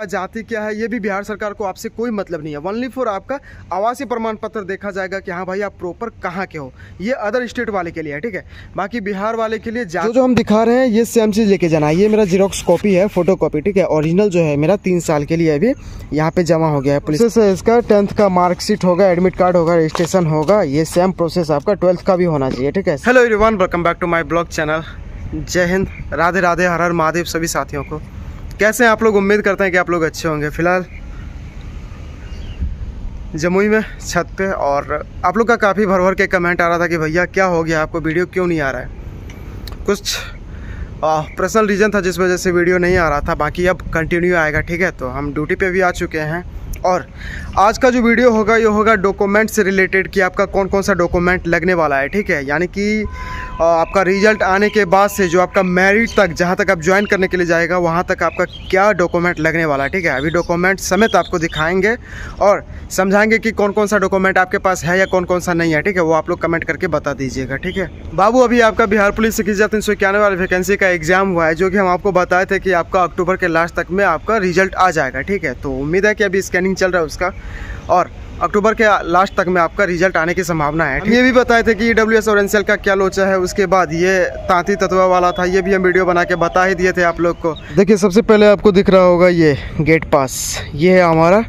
जाति क्या है ये भी बिहार सरकार को आपसे कोई मतलब नहीं है। ओनली फॉर आपका आवासीय प्रमाण पत्र देखा जाएगा कि हाँ भाई आप प्रॉपर कहाँ के हो। ये अदर स्टेट वाले के लिए है, ठीक है। बाकी बिहार वाले के लिए जो हम दिखा रहे हैं ये सेम चीज़ लेके जाना है। ये मेरा जीरोक्स कॉपी है, फोटो कॉपी, ठीक है। ओरिजिनल जो है मेरा 3 साल के लिए अभी यहाँ पे जमा हो गया है। प्रोसेस है इसका 10th का मार्कशीट होगा, एडमिट कार्ड होगा, रजिस्ट्रेशन होगा। ये सेम प्रोसेस आपका 12th का भी होना चाहिए, ठीक है। Hello everyone, welcome back to my blog channel. जय हिंद, राधे राधे, हर हर महादेव सभी साथियों को। कैसे हैं आप लोग? उम्मीद करते हैं कि आप लोग अच्छे होंगे। फिलहाल जमुई में छत पे, और आप लोग का काफ़ी भर भर के कमेंट आ रहा था कि भैया क्या हो गया, आपको वीडियो क्यों नहीं आ रहा है। कुछ पर्सनल रीज़न था जिस वजह से वीडियो नहीं आ रहा था। बाकी अब कंटिन्यू आएगा, ठीक है। तो हम ड्यूटी पे भी आ चुके हैं और आज का जो वीडियो होगा ये होगा डॉक्यूमेंट से रिलेटेड कि आपका कौन कौन सा डॉक्यूमेंट लगने वाला है, ठीक है। यानी कि आपका रिजल्ट आने के बाद से जो आपका मेरिट तक, जहाँ तक आप ज्वाइन करने के लिए जाएगा वहाँ तक आपका क्या डॉक्यूमेंट लगने वाला है, ठीक है। अभी डॉक्यूमेंट समेत आपको दिखाएंगे और समझाएंगे कि कौन कौन सा डॉक्यूमेंट आपके पास है या कौन कौन सा नहीं है, ठीक है। वो आप लोग कमेंट करके बता दीजिएगा, ठीक है। बाबू, अभी आपका बिहार पुलिस 21,391 वाली वैकेंसी का एग्जाम हुआ है, जो कि हम आपको बताए थे कि आपका अक्टूबर के लास्ट तक में आपका रिजल्ट आ जाएगा, ठीक है। तो उम्मीद है कि अभी स्कैनिंग चल रहा है उसका और अक्टूबर के लास्ट तक में आपका रिजल्ट आने की संभावना है। ये भी बताए थे कि EWS और NCL का क्या लोचा है। उसके बाद ये तांती तत्वा वाला था, ये भी हम वीडियो बना के बता ही दिए थे आप लोग को। देखिए, सबसे पहले आपको दिख रहा होगा ये गेट पास। ये है हमारा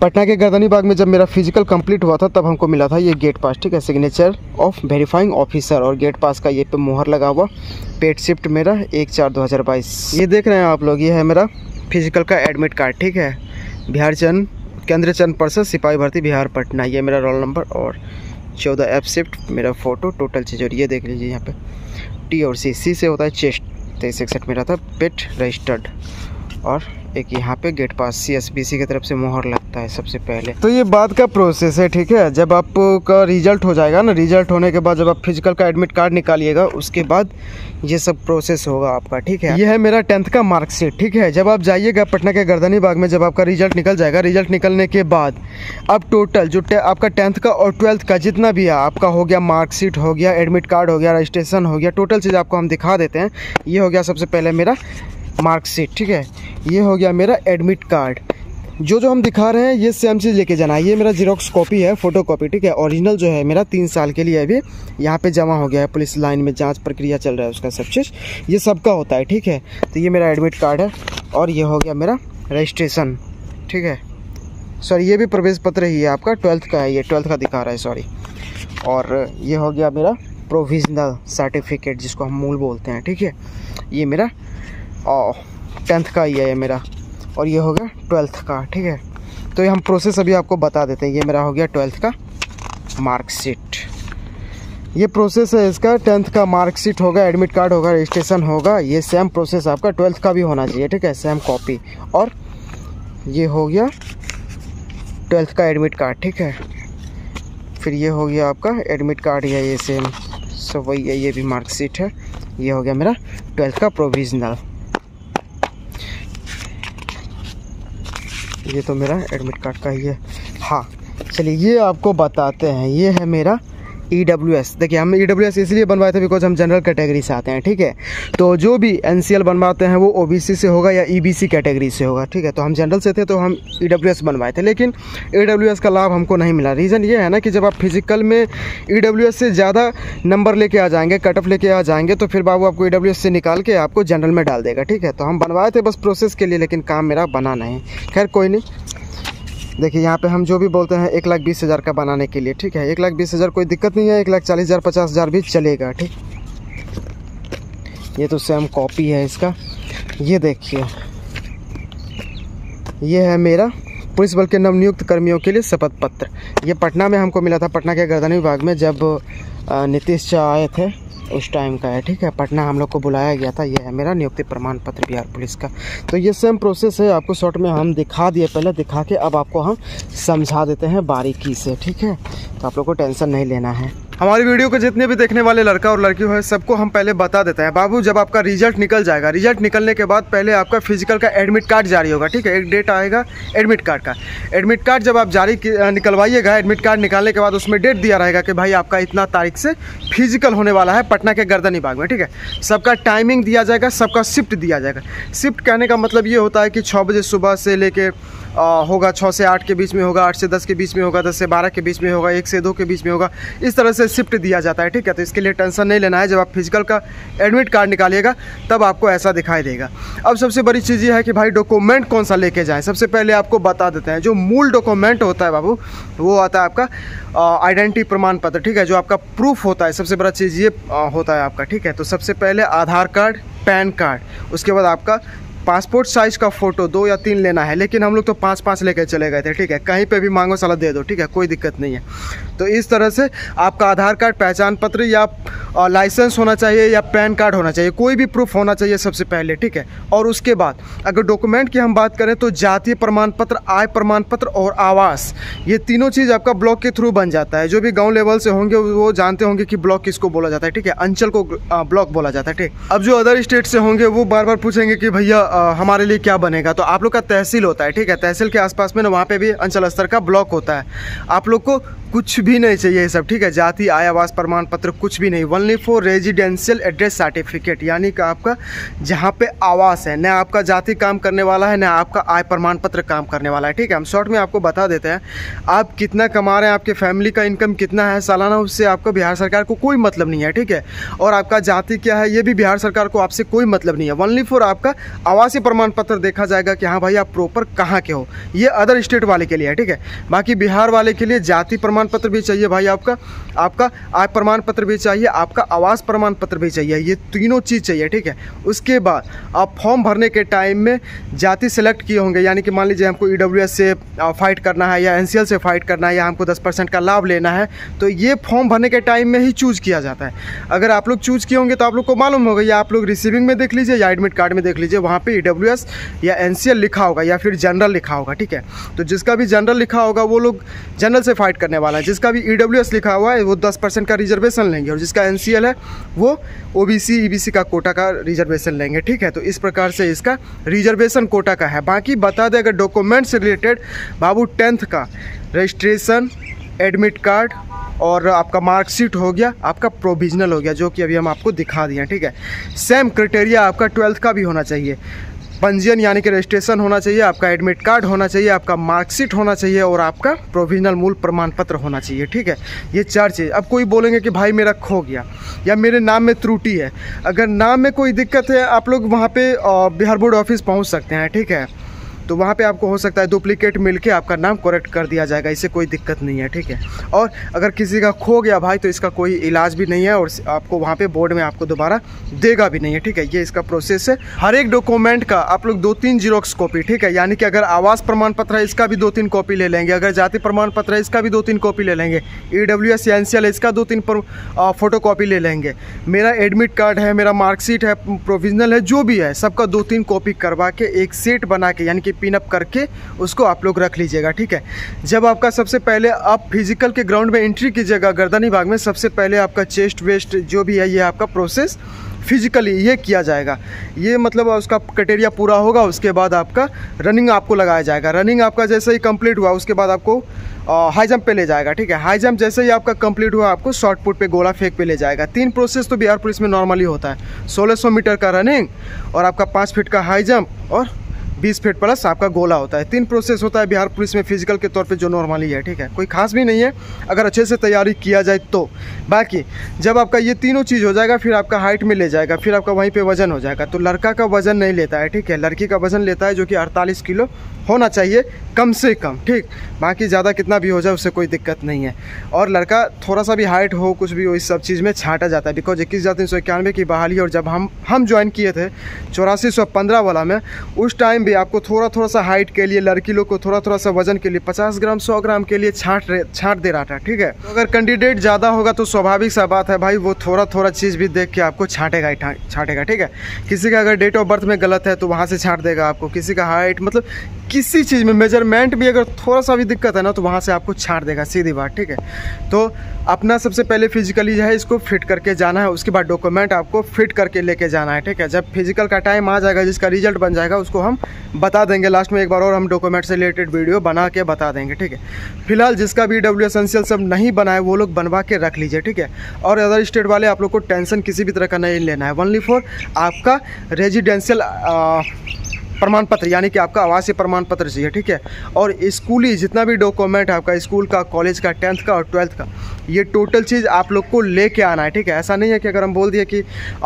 पटना के गर्दनी बाग में जब मेरा फिजिकल कंप्लीट हुआ था तब हमको मिला था ये गेट पास, ठीक है। सिग्नेचर ऑफ वेरीफाइंग ऑफिसर और गेट पास का ये पे मोहर लगा हुआ। पेड शिफ्ट मेरा 1/4/2022। ये देख रहे हैं आप लोग, ये है मेरा फिजिकल का एडमिट कार्ड, ठीक है। बिहार चयन केंद्रीय चयन पर्षद सिपाही भर्ती बिहार पटना। ये मेरा रोल नंबर और 14F शिफ्ट मेरा फ़ोटो, टोटल चीज़। और ये देख लीजिए यहाँ पे T और C से होता है चेस्ट। 2361 मेरा था, पेट रजिस्टर्ड। और एक यहाँ पे गेट पास CSBC की तरफ से मोहर लगता है सबसे पहले। तो ये बाद का प्रोसेस है, ठीक है। जब आपका रिजल्ट हो जाएगा ना, रिजल्ट होने के बाद जब आप फिजिकल का एडमिट कार्ड निकालिएगा उसके बाद ये सब प्रोसेस होगा आपका, ठीक है। ये है मेरा 10th का मार्कशीट, ठीक है। जब आप जाइएगा पटना के गर्दनी बाग में, जब आपका रिजल्ट निकल जाएगा, रिजल्ट निकलने के बाद अब टोटल जो आपका 10th का और 12th का जितना भी है आपका हो गया, मार्कशीट हो गया, एडमिट कार्ड हो गया, रजिस्ट्रेशन हो गया, टोटल चीज़ आपको हम दिखा देते हैं। ये हो गया सबसे पहले मेरा मार्कशीट, ठीक है। ये हो गया मेरा एडमिट कार्ड। जो हम दिखा रहे हैं ये सेम चीज़ लेके जाना है। ये मेरा जीरोक्स कॉपी है, फोटो कॉपी, ठीक है। ओरिजिनल जो है मेरा 3 साल के लिए अभी यहाँ पे जमा हो गया है। पुलिस लाइन में जांच प्रक्रिया चल रहा है उसका, सब चीज़ ये सबका होता है, ठीक है। तो ये मेरा एडमिट कार्ड है और ये हो गया मेरा रजिस्ट्रेशन, ठीक है। सॉरी, ये भी प्रवेश पत्र ही है आपका, 12th का है, ये 12th का दिखा रहा है, सॉरी। और ये हो गया मेरा प्रोविजनल सर्टिफिकेट जिसको हम मूल बोलते हैं, ठीक है। ये मेरा 10th का ही है ये मेरा, और ये हो गया 12th का, ठीक है। तो ये हम प्रोसेस अभी आपको बता देते हैं। ये मेरा हो गया 12th का मार्कशीट। ये प्रोसेस है इसका, 10th का मार्कशीट होगा, एडमिट कार्ड होगा, रजिस्ट्रेशन होगा। ये सेम प्रोसेस आपका 12th का भी होना चाहिए, ठीक है, सेम कॉपी। और ये हो गया 12th का एडमिट कार्ड, ठीक है। फिर ये हो गया आपका एडमिट कार्ड है, ये सेम सब वही है। ये भी मार्कशीट है। ये हो गया मेरा 12th का प्रोविजनल। ये तो मेरा एडमिट कार्ड का ही है। हाँ, चलिए ये आपको बताते हैं। ये है मेरा EWS। देखिए, हम EWS इसलिए बनवाए थे बिकॉज हम जनरल कैटेगरी से आते हैं, ठीक है। तो जो भी NCL बनवाते हैं वो OBC से होगा या EBC कैटेगरी से होगा, ठीक है। तो हम जनरल से थे तो हम EWS बनवाए थे, लेकिन EWS का लाभ हमको नहीं मिला। रीज़न ये है ना कि जब आप फिजिकल में EWS से ज़्यादा नंबर लेके आ जाएंगे, कट ऑफ लेके आ जाएंगे, तो फिर बाबू आपको EWS से निकाल के आपको जनरल में डाल देगा, ठीक है। तो हम बनवाए थे बस प्रोसेस के लिए, लेकिन काम मेरा बना नहीं। खैर कोई नहीं। देखिए, यहाँ पे हम जो भी बोलते हैं 1,20,000 का बनाने के लिए, ठीक है। 1,20,000 कोई दिक्कत नहीं है, 1,40,000 50,000 भी चलेगा, ठीक। ये तो सेम कॉपी है इसका। ये देखिए, ये है मेरा पुलिस बल के नवनियुक्त कर्मियों के लिए शपथ पत्र। ये पटना में हमको मिला था, पटना के गर्दनी विभाग में जब नीतीश शाह आए थे उस टाइम का है, ठीक है। पटना हम लोग को बुलाया गया था। ये है मेरा नियुक्ति प्रमाण पत्र बिहार पुलिस का। तो ये सेम प्रोसेस है, आपको शॉर्ट में हम दिखा दिए, पहले दिखा के अब आपको हम समझा देते हैं बारीकी से, ठीक है। तो आप लोग को टेंशन नहीं लेना है। हमारी वीडियो को जितने भी देखने वाले लड़का और लड़की हो सबको हम पहले बता देते हैं बाबू, जब आपका रिजल्ट निकल जाएगा, रिजल्ट निकलने के बाद पहले आपका फिजिकल का एडमिट कार्ड जारी होगा, ठीक है। एक डेट आएगा एडमिट कार्ड का। एडमिट कार्ड जब आप जारी निकलवाइएगा, एडमिट कार्ड निकालने के बाद उसमें डेट दिया रहेगा कि भाई आपका इतना तारीख से फिजिकल होने वाला है पटना के गर्दनी बाग में, ठीक है। सबका टाइमिंग दिया जाएगा, सबका शिफ्ट दिया जाएगा। शिफ्ट कहने का मतलब ये होता है कि 6 बजे सुबह से लेके होगा, 6 से 8 के बीच में होगा, 8 से 10 के बीच में होगा, 10 से 12 के बीच में होगा, 1 से 2 के बीच में होगा। इस तरह से शिफ्ट दिया जाता है, ठीक है। तो इसके लिए टेंशन नहीं लेना है। जब आप फिजिकल का एडमिट कार्ड निकालिएगा तब आपको ऐसा दिखाई देगा। अब सबसे बड़ी चीज़ ये है कि भाई डॉक्यूमेंट कौन सा लेके जाएं। सबसे पहले आपको बता देते हैं, जो मूल डॉक्यूमेंट होता है बाबू, वो आता है आपका आइडेंटिटी प्रमाण पत्र, ठीक है। जो आपका प्रूफ होता है, सबसे बड़ा चीज़ ये होता है आपका, ठीक है। तो सबसे पहले आधार कार्ड, पैन कार्ड, उसके बाद आपका पासपोर्ट साइज़ का फ़ोटो 2 या 3 लेना है, लेकिन हम लोग तो 5-5 लेकर चले गए थे, ठीक है। कहीं पे भी मांगो साला दे दो, ठीक है, कोई दिक्कत नहीं है। तो इस तरह से आपका आधार कार्ड, पहचान पत्र या लाइसेंस होना चाहिए या पैन कार्ड होना चाहिए, कोई भी प्रूफ होना चाहिए सबसे पहले, ठीक है। और उसके बाद अगर डॉक्यूमेंट की हम बात करें तो जातीय प्रमाण पत्र, आय प्रमाण पत्र और आवास, ये तीनों चीज़ आपका ब्लॉक के थ्रू बन जाता है। जो भी गाँव लेवल से होंगे वो जानते होंगे कि ब्लॉक किसको बोला जाता है, ठीक है। अंचल को ब्लॉक बोला जाता है, ठीक। अब जो अदर स्टेट से होंगे वो बार बार पूछेंगे कि भैया हमारे लिए क्या बनेगा। तो आप लोग का तहसील होता है, ठीक है। तहसील के आसपास में ना, वहाँ पे भी अंचल स्तर का ब्लॉक होता है। आप लोग को कुछ भी नहीं चाहिए ये सब, ठीक है। जाति, आय, आवास प्रमाण पत्र कुछ भी नहीं। Only for residential address certificate, यानी कि आपका जहाँ पे आवास है, न आपका जाति काम करने वाला है, न आपका आय प्रमाण पत्र काम करने वाला है, ठीक है। हम शॉर्ट में आपको बता देते हैं, आप कितना कमा रहे हैं, आपके फैमिली का इनकम कितना है सालाना, उससे आपको बिहार सरकार को कोई मतलब नहीं है, ठीक है। और आपका जाति क्या है, ये भी बिहार सरकार को आपसे कोई मतलब नहीं है। ओनली फॉर आपका आवासीय प्रमाण पत्र देखा जाएगा कि हाँ भाई आप प्रॉपर कहाँ के हो। ये अदर स्टेट वाले के लिए है, ठीक है। बाकी बिहार वाले के लिए जाति प्रमाण पत्र भी चाहिए भाई, आपका आय प्रमाण पत्र भी चाहिए, आपका आवास प्रमाण पत्र भी चाहिए, ये तीनों चीज़ चाहिए, ठीक है। उसके बाद आप फॉर्म भरने के टाइम में जाति सेलेक्ट किए होंगे, यानी कि मान लीजिए हमको EWS से फाइट करना है या NCL से फाइट करना है या हमको 10% का लाभ लेना है, तो ये फॉर्म भरने के टाइम में ही चूज़ किया जाता है। अगर आप लोग चूज़ किए होंगे तो आप लोग को मालूम होगा, या आप लोग रिसीविंग में देख लीजिए या एडमिट कार्ड में देख लीजिए, वहाँ पे EWS या NCL लिखा होगा या फिर जनरल लिखा होगा, ठीक है। तो जिसका भी जनरल लिखा होगा वो लोग जनरल से फाइट करने वाला है। जिसका भी EWS लिखा हुआ है वो 10% का रिजर्वेशन लेंगे, और जिसका NCL है वो OBC EBC का कोटा का रिजर्वेशन लेंगे, ठीक है। तो इस प्रकार से इसका रिजर्वेशन कोटा का है। बाकी बता दें, अगर डॉक्यूमेंट से रिलेटेड बाबू 10th का रजिस्ट्रेशन, एडमिट कार्ड और आपका मार्कशीट हो गया, आपका प्रोविजनल हो गया, जो कि अभी हम आपको दिखा दिए, ठीक है। सेम क्राइटेरिया आपका 12th का भी होना चाहिए। पंजीयन यानी कि रजिस्ट्रेशन होना चाहिए, आपका एडमिट कार्ड होना चाहिए, आपका मार्कशीट होना चाहिए और आपका प्रोविजनल मूल प्रमाण पत्र होना चाहिए, ठीक है। ये 4 चीज़। अब कोई बोलेंगे कि भाई मेरा खो गया या मेरे नाम में त्रुटि है। अगर नाम में कोई दिक्कत है, आप लोग वहाँ पे बिहार बोर्ड ऑफिस पहुँच सकते हैं, ठीक है। तो वहाँ पे आपको हो सकता है डुप्लीकेट मिलके आपका नाम करेक्ट कर दिया जाएगा, इससे कोई दिक्कत नहीं है, ठीक है। और अगर किसी का खो गया भाई तो इसका कोई इलाज भी नहीं है और आपको वहाँ पे बोर्ड में आपको दोबारा देगा भी नहीं है, ठीक है। ये इसका प्रोसेस है। हर एक डॉक्यूमेंट का आप लोग 2-3 जीरोक्स कॉपी, ठीक है। यानी कि अगर आवास प्रमाण पत्र है इसका भी 2-3 कॉपी ले लेंगे, अगर जाति प्रमाण पत्र है इसका भी 2-3 कॉपी ले लेंगे, EWS या NCL इसका 2-3 फोटो कॉपी ले लेंगे। मेरा एडमिट कार्ड है, मेरा मार्कशीट है, प्रोविजनल है, जो भी है सबका 2-3 कॉपी करवा के एक सेट बना के यानी कि पिन अप करके उसको आप लोग रख लीजिएगा, ठीक है। जब आपका सबसे पहले आप फिजिकल के ग्राउंड में एंट्री कीजिएगा गर्दनी भाग में, सबसे पहले आपका चेस्ट वेस्ट जो भी है ये आपका प्रोसेस फिजिकली ये किया जाएगा। ये मतलब उसका क्राइटेरिया पूरा होगा, उसके बाद आपका रनिंग आपको लगाया जाएगा। रनिंग आपका जैसे ही कंप्लीट हुआ उसके बाद आपको हाई जंप पे ले जाएगा, ठीक है। हाई जंप जैसे ही आपका कंप्लीट हुआ आपको शॉर्ट पुट पे गोला फेंक पे ले जाएगा। 3 प्रोसेस तो बिहार पुलिस में नॉर्मली होता है, 1600 मीटर का रनिंग और आपका 5 फीट का हाई जंप और 20 फीट प्लस आपका गोला होता है। 3 प्रोसेस होता है बिहार पुलिस में फिजिकल के तौर पे जो नॉर्मली है, ठीक है। कोई खास भी नहीं है अगर अच्छे से तैयारी किया जाए तो। बाकी जब आपका ये तीनों चीज़ हो जाएगा फिर आपका हाइट में ले जाएगा, फिर आपका वहीं पे वजन हो जाएगा। तो लड़का का वजन नहीं लेता है, ठीक है, लड़की का वजन लेता है जो कि 48 किलो होना चाहिए कम से कम, ठीक। बाकी ज़्यादा कितना भी हो जाए उससे कोई दिक्कत नहीं है। और लड़का थोड़ा सा भी हाइट हो कुछ भी हो इस सब चीज़ में छांटा जाता है, बिकॉज 21,391 की बहाली और जब हम ज्वाइन किए थे 8415 वाला में, उस टाइम भी आपको थोड़ा सा हाइट के लिए लड़की लोग को थोड़ा सा वजन के लिए 50 ग्राम 100 ग्राम के लिए छांट दे रहा था, ठीक है। तो अगर कैंडिडेट ज़्यादा होगा तो स्वाभाविक सा बात है भाई वो थोड़ा चीज़ भी देख के आपको छांटेगा, ठीक है। किसी का अगर डेट ऑफ बर्थ में गलत है तो वहाँ से छांट देगा आपको, किसी का हाइट मतलब किसी चीज़ में मेजरमेंट भी अगर थोड़ा सा भी दिक्कत है ना तो वहाँ से आपको छांट देगा, सीधी बात, ठीक है। तो अपना सबसे पहले फिजिकली जो है इसको फिट करके जाना है, उसके बाद डॉक्यूमेंट आपको फिट करके लेके जाना है, ठीक है। जब फिजिकल का टाइम आ जाएगा, जिसका रिजल्ट बन जाएगा, उसको हम बता देंगे लास्ट में एक बार और हम डॉक्यूमेंट से रिलेटेड वीडियो बना के बता देंगे, ठीक है। फिलहाल जिसका भी डब्ल्यू एसेंशियल सब नहीं बनाए वो लोग बनवा के रख लीजिए, ठीक है। और अदर स्टेट वाले आप लोग को टेंशन किसी भी तरह का नहीं लेना है, ओनली फॉर आपका रेजिडेंशियल प्रमाण पत्र यानी कि आपका आवासीय प्रमाण पत्र चाहिए, ठीक है। और स्कूली जितना भी डॉक्यूमेंट है आपका स्कूल का, कॉलेज का, 10th का और 12th का, ये टोटल चीज़ आप लोग को लेके आना है, ठीक है। ऐसा नहीं है कि अगर हम बोल दिए कि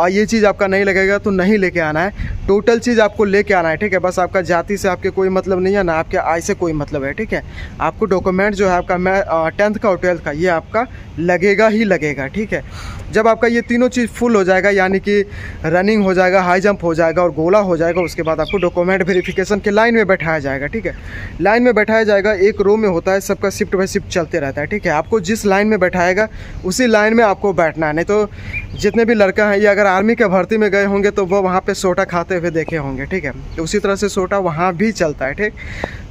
ये चीज़ आपका नहीं लगेगा तो नहीं लेके आना है, टोटल चीज़ आपको लेके आना है, ठीक है। बस आपका जाति से आपके कोई मतलब नहीं है, ना आपके आय से कोई मतलब है, ठीक है। आपको डॉक्यूमेंट जो है आपका 10th का और 12th का ये आपका लगेगा ही लगेगा, ठीक है। जब आपका ये तीनों चीज़ फुल हो जाएगा यानी कि रनिंग हो जाएगा, हाई जंप हो जाएगा और गोला हो जाएगा, उसके बाद आपको डॉक्यूमेंट वेरिफिकेशन के लाइन में बैठाया जाएगा, ठीक है। लाइन में बैठाया जाएगा, एक रो में होता है, सबका शिफ्ट बाय शिफ्ट चलते रहता है, ठीक है। आपको जिस लाइन में बैठाएगा उसी लाइन में आपको बैठना है, नहीं तो जितने भी लड़का हैं ये अगर आर्मी के भर्ती में गए होंगे तो वो वहाँ पे सोटा खाते हुए देखे होंगे, ठीक है। तो उसी तरह से सोटा वहाँ भी चलता है, ठीक।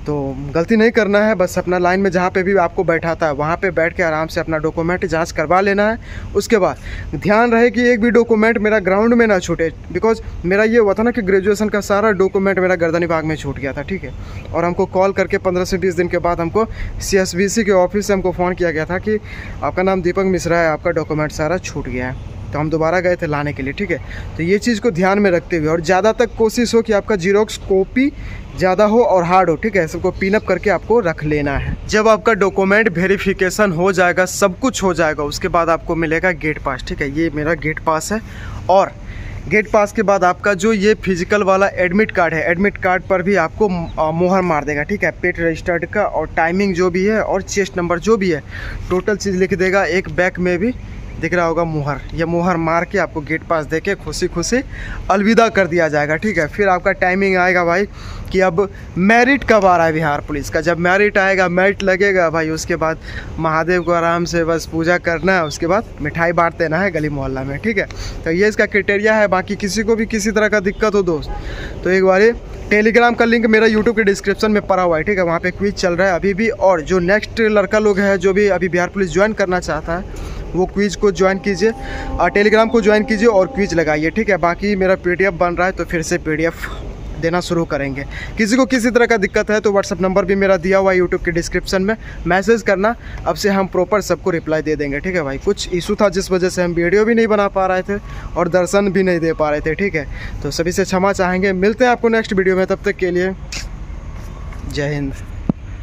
तो गलती नहीं करना है, बस अपना लाइन में जहाँ पे भी आपको बैठाता है वहाँ पे बैठ के आराम से अपना डॉक्यूमेंट जांच करवा लेना है। उसके बाद ध्यान रहे कि एक भी डॉक्यूमेंट मेरा ग्राउंड में ना छूटे, बिकॉज मेरा ये हुआ था ना कि ग्रेजुएशन का सारा डॉक्यूमेंट मेरा गर्दनी बाग में छूट गया था, ठीक है। और हमको कॉल करके 15 से 20 दिन के बाद हमको CSBC के ऑफिस से हमको फ़ोन किया गया था कि आपका नाम दीपक मिश्रा है, आपका डॉक्यूमेंट सारा छूट गया है। तो हम दोबारा गए थे लाने के लिए, ठीक है। तो ये चीज़ को ध्यान में रखते हुए और ज़्यादा तक कोशिश हो कि आपका जीरोक्स कॉपी ज़्यादा हो और हार्ड हो, ठीक है। सबको पिनअप करके आपको रख लेना है। जब आपका डॉक्यूमेंट वेरिफिकेशन हो जाएगा, सब कुछ हो जाएगा, उसके बाद आपको मिलेगा गेट पास, ठीक है। ये मेरा गेट पास है और गेट पास के बाद आपका जो ये फिजिकल वाला एडमिट कार्ड है, एडमिट कार्ड पर भी आपको मोहर मार देगा, ठीक है। पेट रजिस्टर्ड का और टाइमिंग जो भी है और चेस्ट नंबर जो भी है टोटल चीज़ लिख देगा। एक बैक में भी दिख रहा होगा मुहर, ये मुहर मार के आपको गेट पास देके खुशी खुशी अलविदा कर दिया जाएगा, ठीक है। फिर आपका टाइमिंग आएगा भाई कि अब मेरिट कब आ रहा है बिहार पुलिस का। जब मेरिट आएगा, मेरिट लगेगा भाई, उसके बाद महादेव को आराम से बस पूजा करना है, उसके बाद मिठाई बांट देना है गली मोहल्ला में, ठीक है। तो ये इसका क्राइटेरिया है। बाकी किसी को भी किसी तरह का दिक्कत हो दोस्त तो एक बार टेलीग्राम का लिंक मेरा यूट्यूब के डिस्क्रिप्शन में पड़ा हुआ है, ठीक है। वहाँ पे क्विज चल रहा है अभी भी, और जो नेक्स्ट लड़का लोग है जो भी अभी बिहार पुलिस ज्वाइन करना चाहता है वो क्विज को ज्वाइन कीजिए और टेलीग्राम को ज्वाइन कीजिए और क्विज लगाइए, ठीक है। बाकी मेरा PDF बन रहा है तो फिर से PDF देना शुरू करेंगे। किसी को किसी तरह का दिक्कत है तो व्हाट्सअप नंबर भी मेरा दिया हुआ है यूट्यूब के डिस्क्रिप्शन में, मैसेज करना, अब से हम प्रॉपर सबको रिप्लाई दे देंगे, ठीक है भाई। कुछ इशू था जिस वजह से हम वीडियो भी नहीं बना पा रहे थे और दर्शन भी नहीं दे पा रहे थे, ठीक है। तो सभी से क्षमा चाहेंगे। मिलते हैं आपको नेक्स्ट वीडियो में, तब तक के लिए जय हिंद।